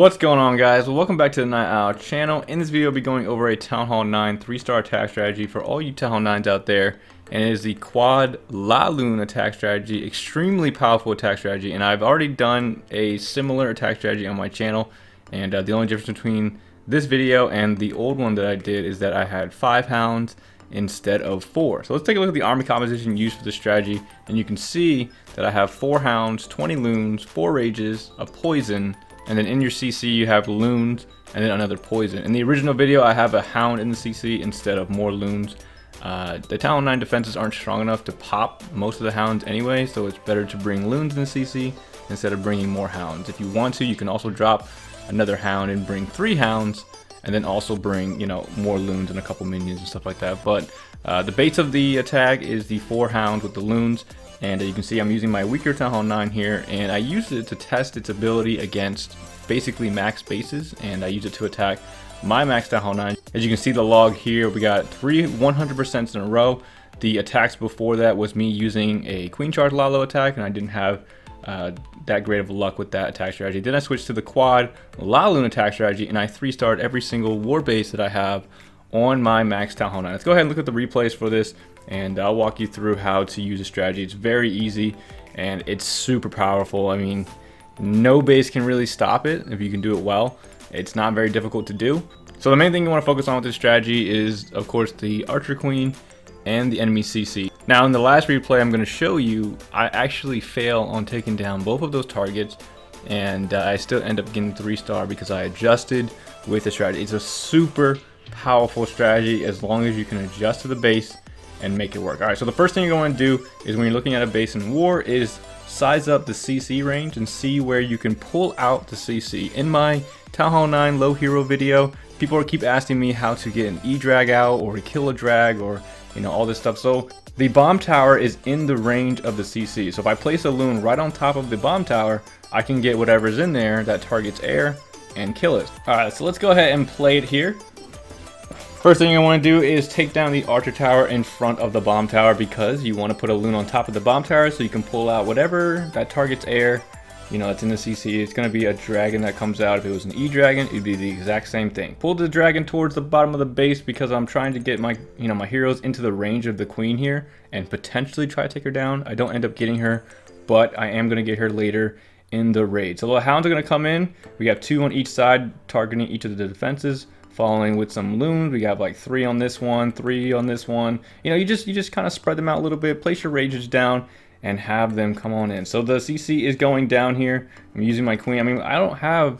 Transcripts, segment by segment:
What's going on, guys? Well, welcome back to the Night Owl channel. In this video, I'll be going over a Town Hall 9 3-star attack strategy for all you Town Hall 9s out there. And it is the quad Lalo attack strategy, extremely powerful attack strategy. And I've already done a similar attack strategy on my channel. And the only difference between this video and the old one that I did is that I had 5 hounds instead of 4. So let's take a look at the army composition used for this strategy. And you can see that I have 4 hounds, 20 loons, 4 rages, a poison, and then in your CC you have loons and then another poison. In the original video I have a hound in the CC instead of more loons. The Town Hall 9 defenses aren't strong enough to pop most of the hounds anyway, so it's better to bring loons in the CC instead of bringing more hounds. If you want to, you can also drop another hound and bring 3 hounds and then also bring, more loons and a couple minions and stuff like that. But the base of the attack is the 4 hounds with the loons. And you can see I'm using my weaker Town Hall 9 here, and I used it to test its ability against basically max bases, and I used it to attack my max Town Hall 9. As you can see the log here, we got 3 100% in a row. The attacks before that was me using a Queen Charge Lalo attack, and I didn't have that great of luck with that attack strategy. Then I switched to the quad Lalo attack strategy, and I 3-starred every single war base that I have on my max Town Hall 9. Let's go ahead and look at the replays for this, and I'll walk you through how to use a strategy. It's very easy and it's super powerful. I mean, no base can really stop it if you can do it well. It's not very difficult to do. So the main thing you want to focus on with this strategy is, of course, the Archer Queen and the enemy CC. Now in the last replay I'm going to show you, I actually fail on taking down both of those targets, and I still end up getting 3-star because I adjusted with the strategy. It's a super powerful strategy as long as you can adjust to the base and make it work. Alright, so the first thing you're going to do is when you're looking at a base in war is size up the CC range and see where you can pull out the CC. In my Town Hall 9 low hero video, people keep asking me how to get an E-drag out or to kill a drag or all this stuff. So the bomb tower is in the range of the CC. So if I place a loon right on top of the bomb tower, I can get whatever's in there that targets air and kill it. Alright, so let's go ahead and play it here. First thing you want to do is take down the archer tower in front of the bomb tower, because you want to put a loon on top of the bomb tower so you can pull out whatever that targets air, that's in the CC. It's going to be a dragon that comes out. If it was an E-dragon, it'd be the exact same thing. Pull the dragon towards the bottom of the base because I'm trying to get my, my heroes into the range of the queen here and potentially try to take her down. I don't end up getting her, but I am going to get her later in the raid. So the hounds are going to come in. We have 2 on each side targeting each of the defenses, following with some loons. We have like 3 on this one, 3 on this one. You just kind of spread them out a little bit, place your rages down and have them come on in. So the CC is going down here. I'm using my queen. I mean, I don't have,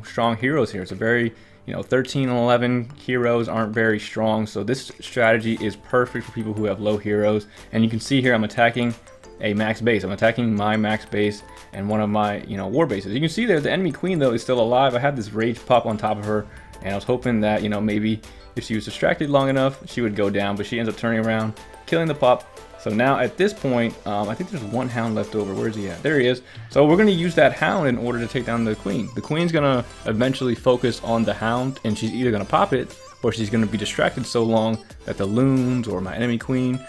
strong heroes here. It's a very, 13 and 11 heroes aren't very strong. So this strategy is perfect for people who have low heroes. And you can see here I'm attacking a max base. I'm attacking my max base and one of my, war bases. You can see there the enemy queen though is still alive. I had this rage pop on top of her, and I was hoping that, maybe if she was distracted long enough, she would go down, but she ends up turning around, killing the pup. So now at this point, I think there's 1 hound left over. Where's he at? There he is. So we're going to use that hound in order to take down the queen. The queen's going to eventually focus on the hound, and she's either going to pop it, or she's going to be distracted so long that the loons or my enemy queen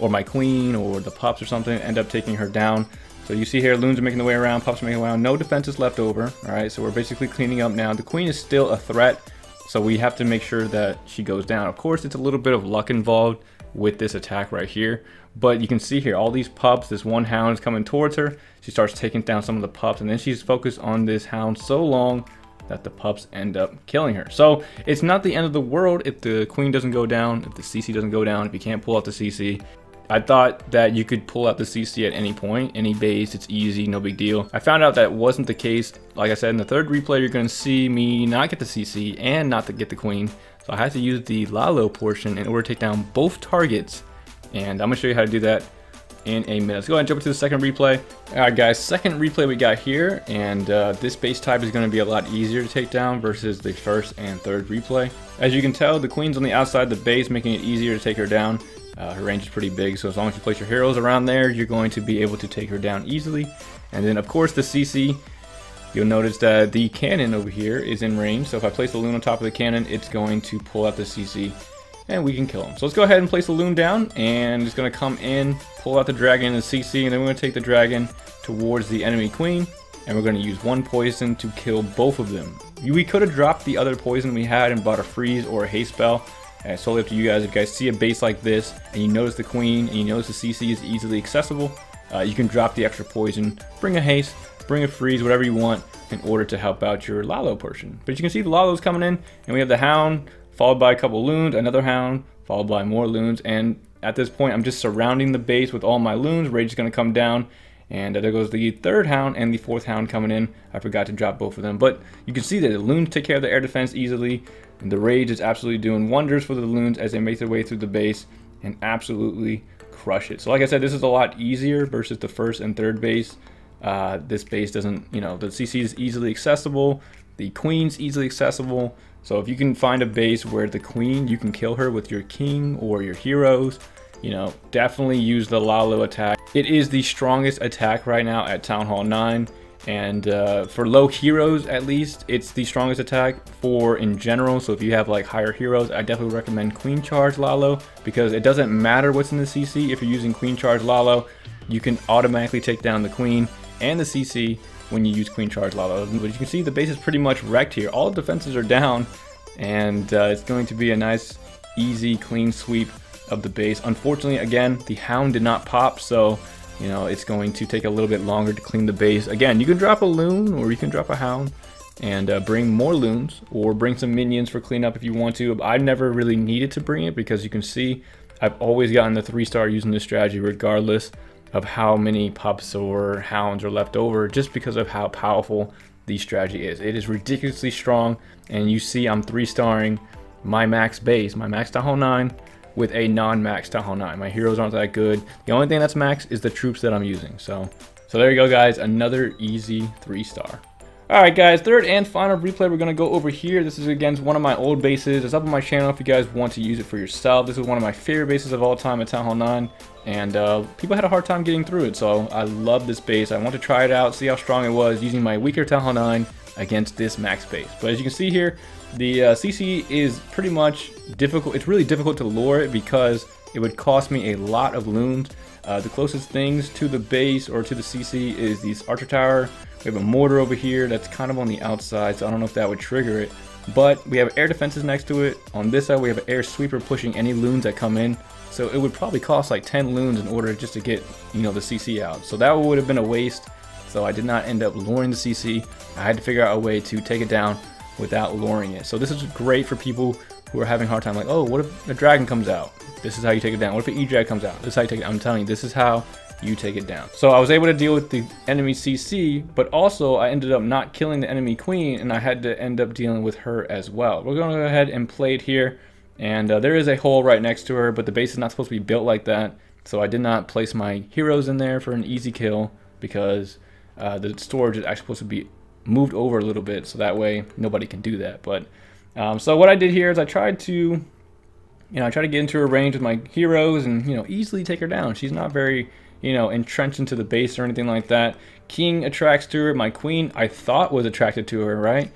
or my queen or the pups or something end up taking her down. So you see here, loons are making their way around, pups are making their way around, no defenses left over. All right, so we're basically cleaning up now. The queen is still a threat, so we have to make sure that she goes down. Of course, it's a little bit of luck involved with this attack right here, but you can see here, all these pups, this 1 hound is coming towards her. She starts taking down some of the pups, and then she's focused on this hound so long that the pups end up killing her. So it's not the end of the world if the queen doesn't go down, if the CC doesn't go down, if you can't pull out the CC. I thought that you could pull out the CC at any point, any base, it's easy, no big deal. I found out that wasn't the case. Like I said, in the third replay, you're gonna see me not get the CC and not to get the queen. So I had to use the Lalo portion in order to take down both targets. And I'm gonna show you how to do that in a minute. Let's go ahead and jump into the second replay. All right, guys, second replay we got here, and this base type is gonna be a lot easier to take down versus the first and third replay. As you can tell, the queen's on the outside of the base, making it easier to take her down. Her range is pretty big, so as long as you place your heroes around there, you're going to be able to take her down easily. And then, of course, the CC, you'll notice that the cannon over here is in range. So if I place the loon on top of the cannon, it's going to pull out the CC, and we can kill him. So let's go ahead and place the loon down, and it's going to come in, pull out the dragon and the CC, and then we're going to take the dragon towards the enemy queen. and we're going to use 1 poison to kill both of them. We could have dropped the other poison we had and bought a freeze or a haste spell. And it's totally up to you guys. If you guys see a base like this and you notice the queen and you notice the CC is easily accessible, you can drop the extra poison, bring a haste, bring a freeze, whatever you want in order to help out your Lalo portion. But you can see the Lalo's coming in, and we have the hound followed by a couple loons, another hound followed by more loons, and at this point I'm just surrounding the base with all my loons. Rage is going to come down, and there goes the 3rd hound and the 4th hound coming in. I forgot to drop both of them, but you can see that the loons take care of the air defense easily, and the Rage is absolutely doing wonders for the loons as they make their way through the base and absolutely crush it. So like I said, this is a lot easier versus the 1st and 3rd base. This base doesn't, the CC is easily accessible, the queen's easily accessible. So if you can find a base where the queen, you can kill her with your king or your heroes, definitely use the Lalo attack. It is the strongest attack right now at Town Hall 9, and for low heroes at least, it's the strongest attack for in general. So if you have like higher heroes, I definitely recommend Queen Charge Lalo, because it doesn't matter what's in the CC. If you're using Queen Charge Lalo, you can automatically take down the queen and the CC when you use Queen Charge Lalo. But you can see the base is pretty much wrecked here. All defenses are down, and it's going to be a nice, easy, clean sweep of the base. Unfortunately, again, the hound did not pop, so it's going to take a little bit longer to clean the base. Again, you can drop a loon or you can drop a hound and bring more loons or bring some minions for cleanup if you want to. I never really needed to bring it because you can see I've always gotten the 3-star using this strategy regardless of how many pups or hounds are left over, just because of how powerful the strategy is. It is ridiculously strong, and you see I'm 3-starring my max base, my max Town Hall 9 with a non-max Town Hall 9. My heroes aren't that good. The only thing that's max is the troops that I'm using. So there you go, guys. Another easy 3-star. Alright guys, 3rd and final replay we're going to go over here. This is against one of my old bases. It's up on my channel if you guys want to use it for yourself. This is one of my favorite bases of all time at Town Hall 9. And people had a hard time getting through it, so I love this base. I want to try it out, see how strong it was using my weaker Town Hall 9 against this max base. But as you can see here, the CC is pretty much difficult. It's really difficult to lure it because it would cost me a lot of loons. The closest things to the base or to the CC is these archer tower. We have a mortar over here that's kind of on the outside, so I don't know if that would trigger it. But we have air defenses next to it. On this side, we have an air sweeper pushing any loons that come in. So it would probably cost like 10 loons in order just to get, the CC out. So that would have been a waste. So I did not end up luring the CC. I had to figure out a way to take it down without luring it. So this is great for people who are having a hard time, like, oh, what if a dragon comes out? This is how you take it down. What if an E-drag comes out? This is how you take it. I'm telling you, this is how you take it down. So I was able to deal with the enemy CC, but also I ended up not killing the enemy queen, and I had to end up dealing with her as well. We're going to go ahead and play it here, and there is a hole right next to her, but the base is not supposed to be built like that, so I did not place my heroes in there for an easy kill because the storage is actually supposed to be moved over a little bit, so that way nobody can do that. But so what I did here is I tried to get into her range with my heroes and easily take her down. She's not very entrenched into the base or anything like that. King attracts to her. My queen, I thought, was attracted to her, right?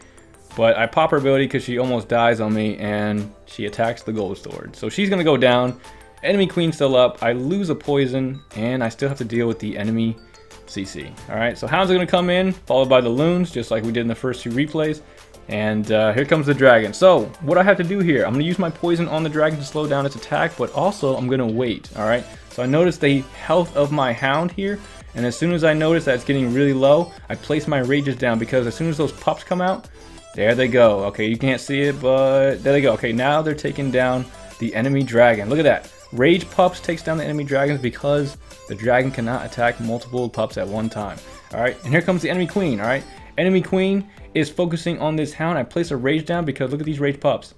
But I pop her ability because she almost dies on me, and she attacks the gold sword. So she's going to go down. Enemy queen still up. I lose a poison, and I still have to deal with the enemy CC. Alright, so hounds are going to come in, followed by the loons, just like we did in the first 2 replays. And here comes the dragon. So what I have to do here, I'm going to use my poison on the dragon to slow down its attack, but also I'm going to wait. Alright, so I notice the health of my hound here, and as soon as I notice that it's getting really low, I place my rages down, because as soon as those pups come out, there they go. Okay, you can't see it, but there they go. Okay, now they're taking down the enemy dragon. Look at that. Rage pups takes down the enemy dragons because the dragon cannot attack multiple pups at one time. Alright, and here comes the enemy queen. Alright, enemy queen is focusing on this hound. I place a rage down because look at these rage pups.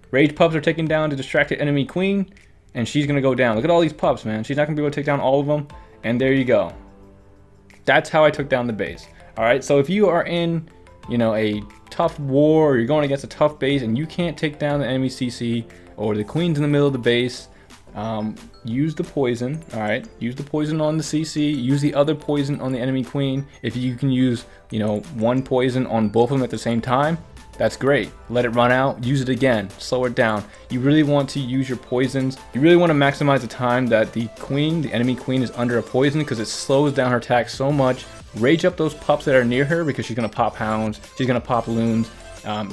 Rage pups are taken down to distract the enemy queen, and she's going to go down. Look at all these pups, man. She's not going to be able to take down all of them, and there you go. That's how I took down the base. Alright, so if you are in, a tough war, or you're going against a tough base, and you can't take down the enemy CC, or the queen's in the middle of the base, use the poison. Alright, use the poison on the CC, use the other poison on the enemy queen. If you can use, one poison on both of them at the same time, that's great. Let it run out, use it again, slow it down. You really want to use your poisons. You really want to maximize the time that the enemy queen is under a poison, because it slows down her attack so much rage up those pups that are near her, because she's gonna pop hounds, she's gonna pop loons.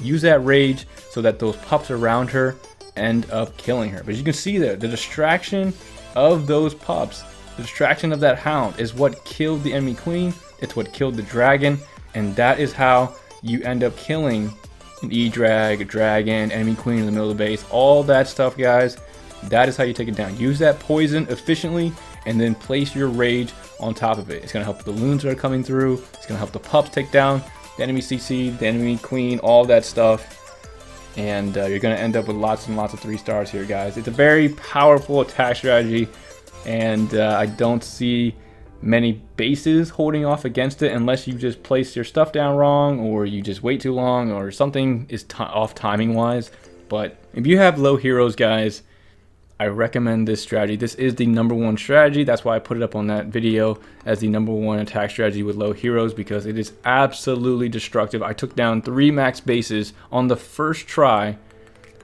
Use that rage so that those pups around her end up killing her. But as you can see there, the distraction of those pups, the distraction of that hound is what killed the enemy queen. It's what killed the dragon, and that is how you end up killing an E-drag, a dragon, enemy queen in the middle of the base, all that stuff, guys. That is how you take it down. Use that poison efficiently, and then place your rage on top of it. It's gonna help the loons that are coming through. It's gonna help the pups take down the enemy CC, the enemy queen, all that stuff. And you're gonna end up with lots and lots of 3 stars here, guys. It's a very powerful attack strategy, and I don't see many bases holding off against it unless you just place your stuff down wrong, or you just wait too long, or something is off timing wise. But if you have low heroes, guys, I recommend this strategy. This is the #1 strategy. That's why I put it up on that video as the #1 attack strategy with low heroes, because it is absolutely destructive. I took down 3 max bases on the first try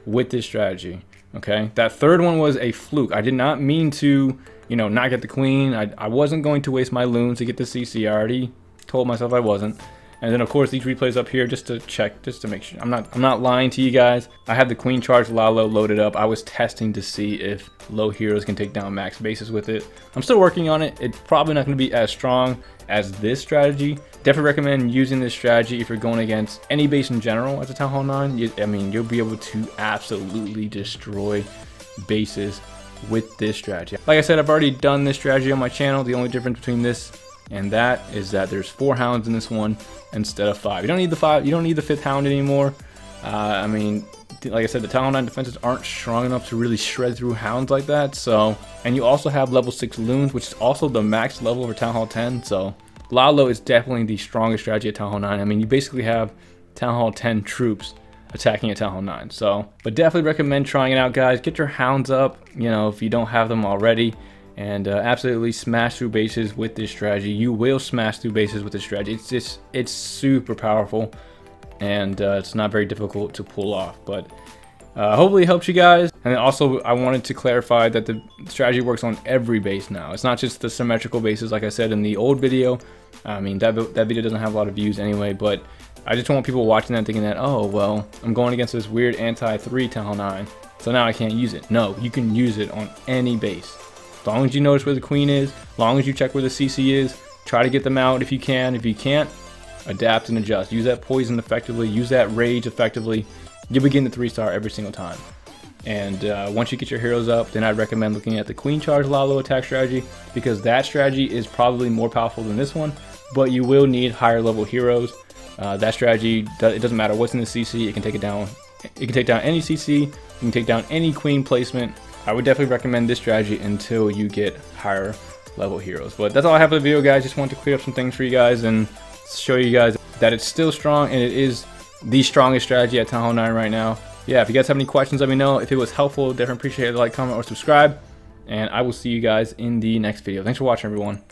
with this strategy. Okay, that third one was a fluke. I did not mean to, you know, not get the queen. I wasn't going to waste my loons to get the CC. I already told myself I wasn't. And then of course these replays up here just to check, just to make sure. I'm not lying to you guys. I have the queen charge Lalo loaded up. I was testing to see if low heroes can take down max bases with it. I'm still working on it. It's probably not going to be as strong as this strategy. Definitely recommend using this strategy if you're going against any base in general as a Town Hall 9. I mean, you'll be able to absolutely destroy bases with this strategy. Like I said, I've already done this strategy on my channel. The only difference between this and that is that there's 4 hounds in this one instead of 5. You don't need the 5. You don't need the 5th hound anymore. I mean, like I said, the Town Hall 9 defenses aren't strong enough to really shred through hounds like that. So, and you also have level 6 loons, which is also the max level for Town Hall 10. So, Lalo is definitely the strongest strategy at Town Hall 9. I mean, you basically have Town Hall 10 troops attacking at Town Hall 9. So, but definitely recommend trying it out, guys. Get your hounds up, you know, if you don't have them already. And absolutely smash through bases with this strategy. You will smash through bases with this strategy. It's super powerful, and it's not very difficult to pull off. But hopefully it helps you guys. And also, I wanted to clarify that the strategy works on every base now. It's not just the symmetrical bases, like I said in the old video. I mean, that video doesn't have a lot of views anyway, but I just don't want people watching that thinking that, oh, well, I'm going against this weird anti-3 Town Hall 9, so now I can't use it. No, you can use it on any base. As long as you notice where the queen is, as long as you check where the CC is, try to get them out if you can. If you can't, adapt and adjust. Use that poison effectively, use that rage effectively. You'll be getting the 3-star every single time. And once you get your heroes up, then I'd recommend looking at the queen charge Lalo attack strategy, because that strategy is probably more powerful than this one, but you will need higher level heroes. That strategy, it doesn't matter what's in the CC, it can take it down. It can take down any CC, you can take down any queen placement. I would definitely recommend this strategy until you get higher level heroes. But that's all I have for the video, guys. Just wanted to clear up some things for you guys and show you guys that it's still strong, and it is the strongest strategy at Town Hall 9 right now. Yeah, if you guys have any questions, let me know. If it was helpful, definitely appreciate it. Like, comment, or subscribe. And I will see you guys in the next video. Thanks for watching, everyone.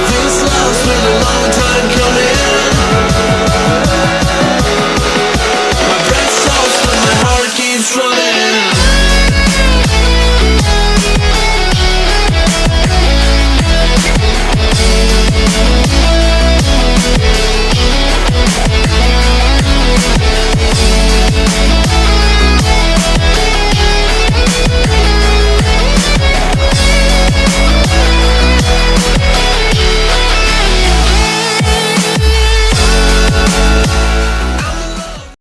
This love's been a long time coming.